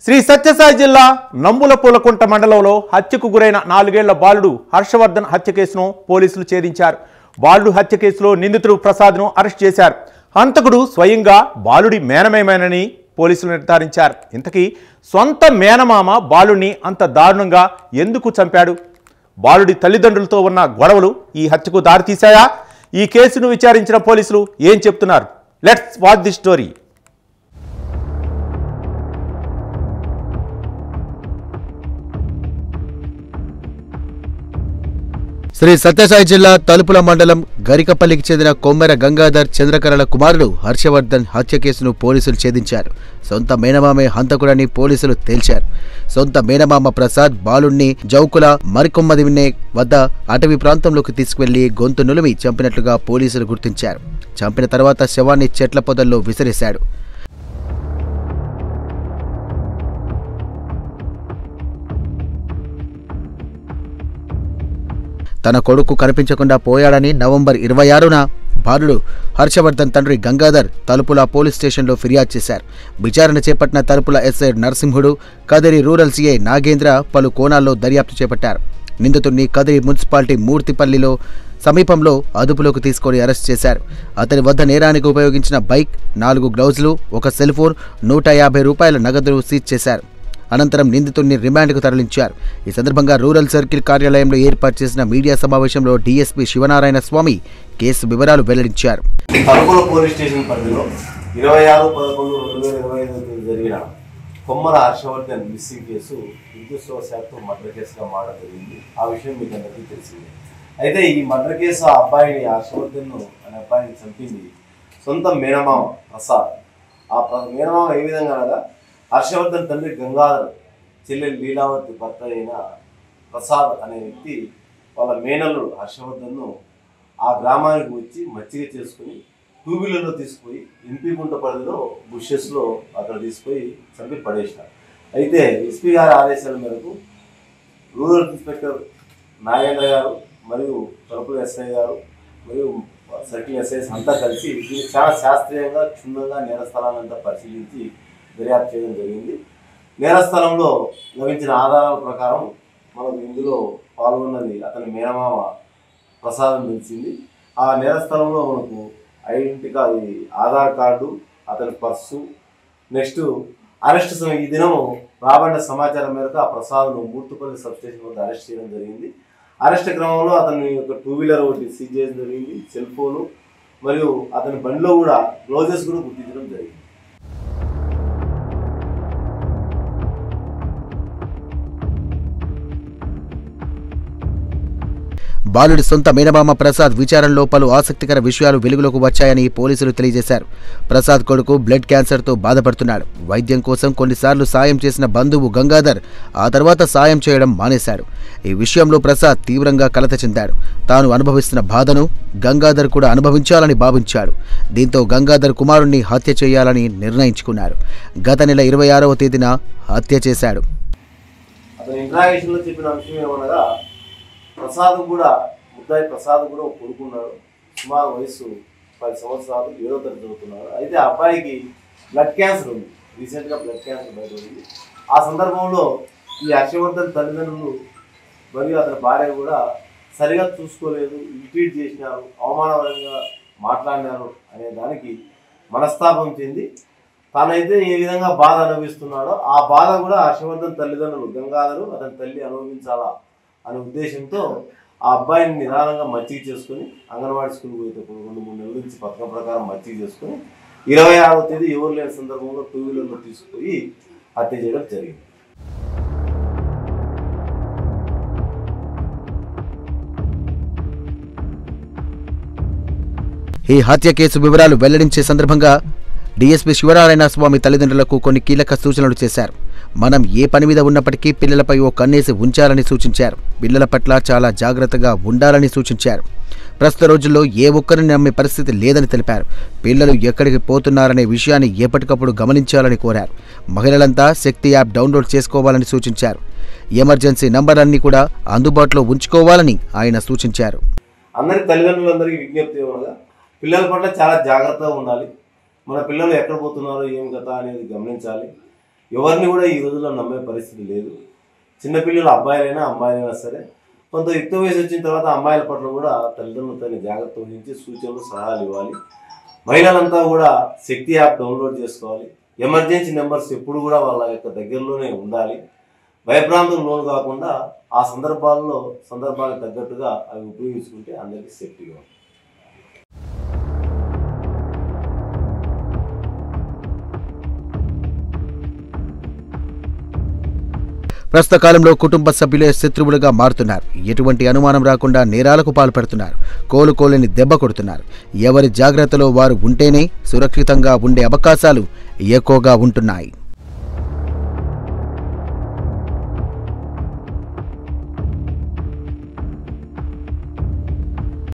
శ్రీ సత్యసాయి జిల్లా నంబులపూలకుంట మండలంలో హత్యకు గురైన 4 ఏళ్ల బాలుడు హర్షవర్ధన్ హత్య కేసును పోలీసులు ఛేదించారు. బాలుడు హత్య కేసులో నిందితుడు ప్రసాద్ను అరెస్ట్ చేశారు. హంతకుడు స్వయంగా బాలుడి మేనమేమేనని పోలీసులు నిర్ధారించారు. ఇంతకీ సొంత మేనమామ బాలుడిని అంత దారుణంగా ఎందుకు చంపాడు? బాలుడి తల్లిదండ్రులతో ఉన్న గొడవలు ఈ హత్యకు దారితీశాయా? ఈ కేసును విచారించిన పోలీసులు ఏం చెప్తున్నారు? Let's watch the story. Sri Sathya Sai జిల్లా తలుపుల మండలం గరికపల్లికి చెందిన కొమ్మెర గంగాధర్ చంద్రకరల కుమారుడు హర్షవర్ధన్ హత్య కేసును పోలీసులు ఛేదించారు. సొంత మేనమామే హంతకుడని పోలీసులు తేల్చారు. సొంత మేనమామ ప్రసాద్ బాలుణ్ణి జౌకుల మరికొమ్మదివినే వద్ద అటవీ ప్రాంతంలోకి తీసుకువెళ్లి గొంతు నులిమి చంపినట్లుగా పోలీసులు గుర్తించారు. చంపిన తర్వాత శవాన్ని చెట్ల పొదల్లో విసిరేశాడు. తన కొడుకు కనిపించకుండా పోయాడని నవంబర్ 26న బాలుడు హర్షవర్ధన్ తండ్రి గంగాధర్ తలుపుల పోలీస్ స్టేషన్లో ఫిర్యాదు చేశారు. విచారణ చేపట్టిన తలుపుల ఎస్ఐ నరసింహుడు, కదిరి రూరల్ సీఐ నాగేంద్ర పలు కోణాల్లో దర్యాప్తు చేపట్టారు. నిందితుడిని కదిరి మున్సిపాలిటీ మూర్తిపల్లిలో సమీపంలో అదుపులోకి తీసుకొని అరెస్ట్ చేశారు. అతని వద్ద నేరానికి ఉపయోగించిన బైక్, 4 గ్లౌజులు, ఒక సెల్ ఫోన్, 150 రూపాయల నగదును సీజ్ చేశారు. అనంతరం నిందితుడిని రిమాండ్కు తరలించారు. ఈ సందర్భంగా రూరల్ సర్కిల్ కార్యాలయంలో ఏర్పాటు చేసిన మీడియా సమావేశంలో డీఎస్పీ శివనారాయణ స్వామి కేసు వివరాలు వెల్లడించారు. తలుపుల పోలీస్ స్టేషన్ పరిధిలో 26/11/2025 జరిగిన కొమ్మర హర్షవర్ధన్ మిస్సింగ్ కేసు దురదృష్టవశాత్తు మర్డర్ కేసుగా మారడం జరిగింది. ఆ విషయం మీకు అందరికీ తెలిసింది. అయితే ఈ మర్డర్ కేసు ఆ అబ్బాయిని హర్షవర్ధన్ను అనే అబ్బాయిని చంపింది సొంత మేనమామ ప్రసాద్. ఆ మేనమామ ఏ విధంగా అనగా హర్షవర్ధన్ తండ్రి గంగాధర్, చెల్లెలు లీలావతి భర్త అయిన ప్రసాద్ అనే వ్యక్తి వాళ్ళ మేనల్లుడు హర్షవర్ధన్ను ఆ గ్రామానికి వచ్చి మచ్చిక చేసుకుని 2 వీలర్లో తీసుకుపోయి ఎంపీకుంట పరిధిలో బుషెస్లో అక్కడ తీసుకుపోయి చంపి పడేసినారు. అయితే ఎస్పీ గారి ఆదేశాల మేరకు రూరల్ ఇన్స్పెక్టర్ నాగేంద్ర గారు మరియు తలుపుల ఎస్ఐ గారు మరియు సర్కిల్ ఎస్ఐస్ అంతా కలిసి దీన్ని చాలా శాస్త్రీయంగా క్షుణ్ణంగా నేరస్థలాన్నంతా పరిశీలించి దర్యాప్తు చేయడం జరిగింది. నేరస్థలంలో లభించిన ఆధారాల ప్రకారం మనకు ఇందులో పాల్గొన్నది అతని మేనమామ ప్రసాదం తెలిసింది. ఆ నేరస్థలంలో మనకు ఐడెంటిటీ ఆధార్ కార్డు, అతని పర్సు, నెక్స్ట్ అరెస్ట్ ఈ దినము రాబడిన సమాచారం మేరకు ఆ ప్రసాద్ను మూర్తిపల్లి సబ్స్టేషన్ వద్ద అరెస్ట్ చేయడం జరిగింది. అరెస్ట్ క్రమంలో అతని యొక్క 2 వీలర్ ఒకటి సీజ్ చేయడం జరిగింది, సెల్ ఫోను మరియు అతని బండిలో కూడా గ్లౌజెస్ కూడా గుర్తించడం జరిగింది. బాలుడి సొంత మేనమామ ప్రసాద్ విచారణలో పలు ఆసక్తికర విషయాలు వెలుగులోకి వచ్చాయని పోలీసులు తెలియజేశారు. ప్రసాద్ కొడుకు బ్లడ్ క్యాన్సర్తో బాధపడుతున్నాడు. వైద్యం కోసం కొన్నిసార్లు సాయం చేసిన బంధువు గంగాధర్ ఆ తర్వాత సాయం చేయడం మానేశాడు. ఈ విషయంలో ప్రసాద్ తీవ్రంగా కలత చెందాడు. తాను అనుభవిస్తున్న బాధను గంగాధర్ కూడా అనుభవించాలని భావించాడు. దీంతో గంగాధర్ కుమారుణ్ణి హత్య చేయాలని నిర్ణయించుకున్నాడు. గత నెల 26వ తేదీన హత్య చేశాడు. ముద్దాయి ప్రసాద్ కూడా కొడుకున్నాడు. సుమారు వయసు 10 సంవత్సరాలు, 7వ తరగతి చదువుతున్నాడు. అయితే ఆ అబ్బాయికి బ్లడ్ క్యాన్సర్ ఉంది. రీసెంట్గా బ్లడ్ క్యాన్సర్ బయటపడింది. ఆ సందర్భంలో ఈ హర్షవర్ధన్ తల్లిదండ్రులు మరియు అతని భార్య కూడా సరిగా చూసుకోలేదు, ట్రీట్ చేసినారు, అవమానకరంగా మాట్లాడినారు అనే దానికి మనస్తాపం చెంది తానైతే ఏ విధంగా బాధ అనుభవిస్తున్నాడో ఆ బాధ కూడా హర్షవర్ధన్ తల్లిదండ్రులు గంగాధరు అతని తల్లి అనుభవించాలా అనే ఉద్దేశంతో ఆ అబ్బాయిని నిదానంగా మచ్చిక చేసుకుని అంగన్వాడీ స్కూల్ పోతే 2-3 నెలల నుంచి పథకం ప్రకారం మచ్చిక చేసుకుని 26వ తేదీ ఎవరు లేని సందర్భంలో 2 వీలర్లో తీసుకుపోయి హత్య చేయడం జరిగింది. ఈ హత్య కేసు వివరాలు వెల్లడించే సందర్భంగా డీఎస్పీ శివనారాయణ స్వామి తల్లిదండ్రులకు కొన్ని కీలక సూచనలు చేశారు. మనం ఏ పని మీద ఉన్నప్పటికీ పిల్లలపై ఓ కన్నేసి ఉంచాలని సూచించారు. పిల్లల పట్ల చాలా జాగ్రత్తగా ఉండాలని సూచించారు. ప్రస్తుత రోజుల్లో ఏ ఒక్కరిని నమ్మే పరిస్థితి లేదని తెలిపారు. పిల్లలు ఎక్కడికి పోతున్నారనే విషయాన్ని ఎప్పటికప్పుడు గమనించాలని కోరారు. మహిళలంతా శక్తి యాప్ డౌన్లోడ్ చేసుకోవాలని సూచించారు. ఎమర్జెన్సీ నంబర్లన్నీ కూడా అందుబాటులో ఉంచుకోవాలని ఆయన సూచించారు. అందరి తల్లిదండ్రులందరికీ విజ్ఞప్తి ఏమనగా పిల్లల పట్ల చాలా జాగ్రత్తగా ఉండాలి. మన పిల్లలు ఎక్కడ పోతున్నారో ఏం కథ అనేది గమనించాలి. ఎవరిని కూడా ఈ రోజుల్లో నమ్మే పరిస్థితి లేదు. చిన్నపిల్లలు అబ్బాయిలైనా అమ్మాయిలైనా సరే కొంత యుక్త వయసు వచ్చిన తర్వాత అమ్మాయిల పట్ల కూడా తల్లిదండ్రులతో జాగ్రత్త వహించి సూచనలు సలహాలు ఇవ్వాలి. మహిళలంతా కూడా శక్తి యాప్ డౌన్లోడ్ చేసుకోవాలి. ఎమర్జెన్సీ నెంబర్స్ ఎప్పుడు కూడా వాళ్ళ యొక్క దగ్గరలోనే ఉండాలి. భయభ్రాంతులు లోను కాకుండా ఆ సందర్భానికి తగ్గట్టుగా అవి ఉపయోగించుకుంటే అందరికీ సేఫ్టీగా ఉంటుంది. ప్రస్తుత కాలంలో కుటుంబ సభ్యులే శత్రువులుగా మారుతున్నారు. ఎటువంటి అనుమానం రాకుండా నేరాలకు పాల్పడుతున్నారు. కోలుకోలేని దెబ్బ కొడుతున్నారు. ఎవరి జాగ్రత్తలో వారు ఉంటేనే సురక్షితంగా ఉండే అవకాశాలు ఎక్కువగా ఉంటున్నాయి.